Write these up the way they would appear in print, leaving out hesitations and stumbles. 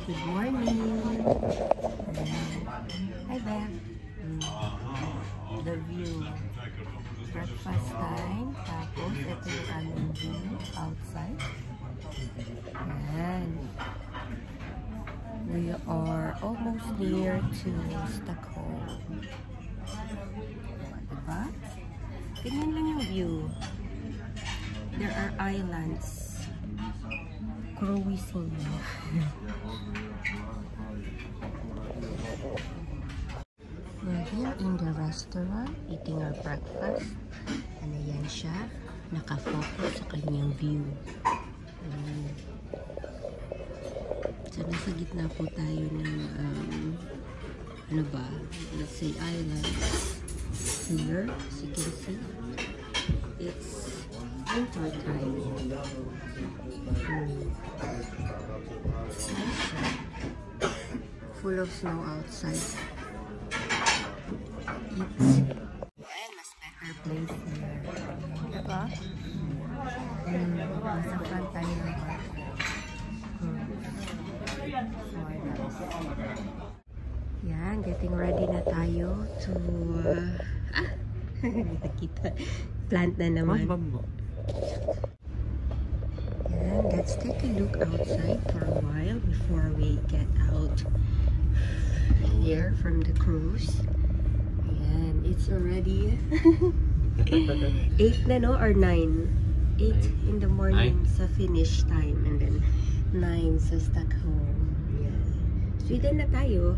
Good morning. Hi, Beth. The view. Breakfast time. Tapos, ito yung aming view outside. Ayan. We are almost near to Stockholm. Diba? Ganyan lang yung view. There are islands. Cruising. We're here in the restaurant, eating our breakfast. And ayan siya, nakafocus sa kanyang view. So, nasa gitna po tayo ng, ano ba, let's say islands. Here, as you can see, it's winter time. Full of snow outside. It's much better place here. Diba? Nasa front tayo ng barko. Yan, getting ready na tayo to nakita. Plant na naman. And let's take a look outside for a while before we get out here from the cruise. And it's already 8 na, no? Or 9? 8 in the morning sa finish time, and then 9 sa Stockholm. Yeah. Sweden na tayo.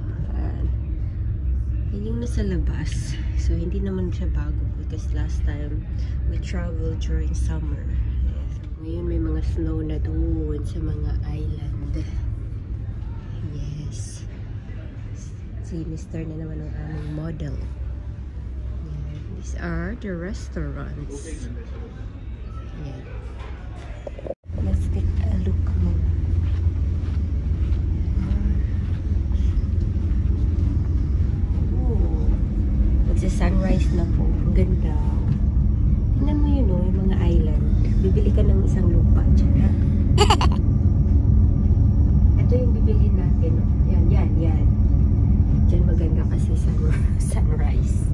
Yun yung nasa labas. So, hindi naman siya bago because last time we traveled during summer. Yeah. So, ngayon may mga snow na doon sa mga island. Yes. Si Mr. na naman ang aming model. Yeah. These are the restaurants. Yeah. Let's take a look more. Sunrise na po. Ang ganda. Tingnan mo yun, yung mga island. Bibili ka ng isang lupa dyan. Ito yung bibili natin. Yan. Dyan maganda kasi sunrise.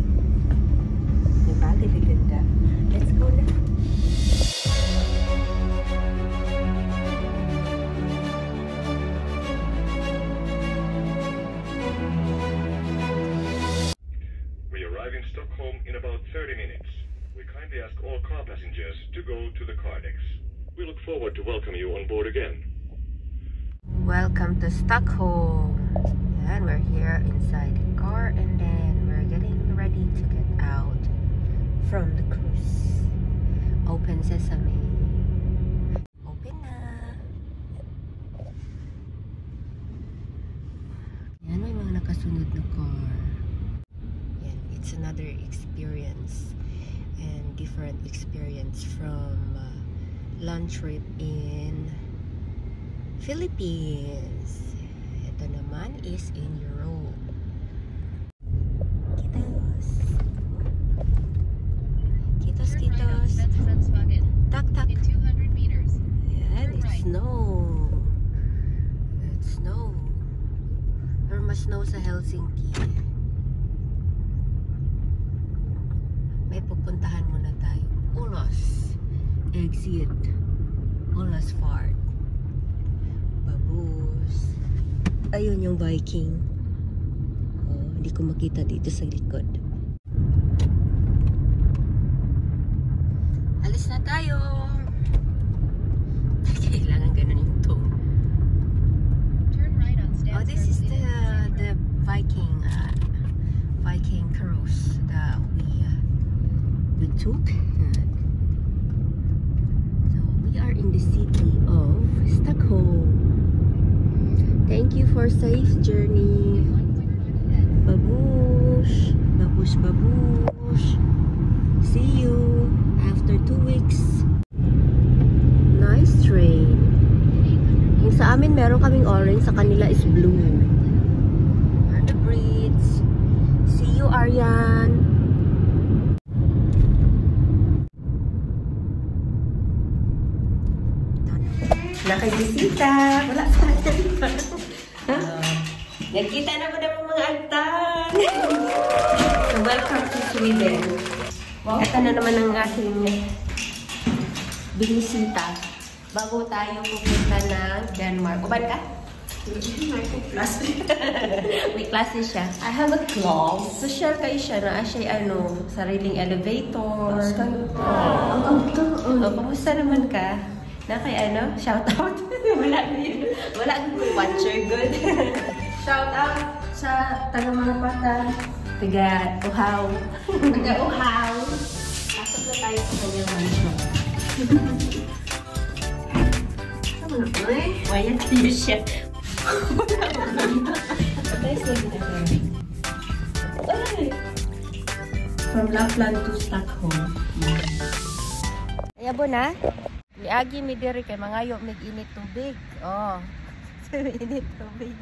Diba? Ganda. Let's go na. In Stockholm in about 30 minutes. We kindly ask all car passengers to go to the car decks. We look forward to welcome you on board again. Welcome to Stockholm. And we're here inside the car, and then we're getting ready to get out from the cruise. Open sesame. Open na. Yan, may mga nakasunod na car. It's another experience and different experience from land trip in Philippines. Ito naman is in Europe. Kitos. Tak. Yan, it's snow. It's snow. Or mas snow sa Helsinki. May pupuntahan muna tayo. Ulos. Exit. Ulos Fart. Babus. Ayun yung Viking. Oh, hindi ko makita dito sa likod. Alis na tayo. Kailangan ganun yung tone. Oh, this is the Viking cruise that we took. So we are in the city of Stockholm. Thank you for safe journey. Babush. See you after 2 weeks. Nice train. Yung sa amin meron kaming orange, sa kanila is blue. Are the breeds. See you, Aryan. Nakabisita. Wala sa atin. Nagkita na ba na mga antan? So, welcome to Sweden. Ito na naman ang aking binisita. Bago tayo pupunta ng Denmark. Uban ka? May klase siya. I have a class. Social kayo siya na siya sariling elevator. Ang ganda. Kamusta naman ka? Na kay shout out. Wala akong watcher good. Shout out sa taga mga pata. Taga Uhaw. Taga Uhaw. Pasok na tayo sa kanyang mansion. Sama na po eh. Wala tayo siya. From Lapland to Stockholm. Ayabo na. Miagi mi diri kay mangayo mig init tubig. Oh. Init tubig.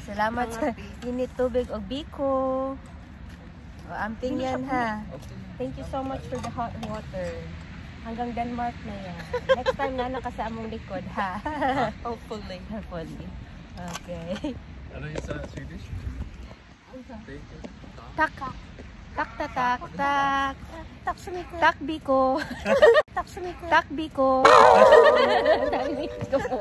Salamat sa init tubig og biko. Amping yan ha. Thank you so much for the hot water. Hanggang Denmark na yan. Next time na nakasa among likod ha. Hopefully. Hopefully. Okay. Ano yung sa Swedish? Tak. Tak tak tak tak. Tak sumiko. Tak biko. Tak sumiko. Tak biko. Tak biko.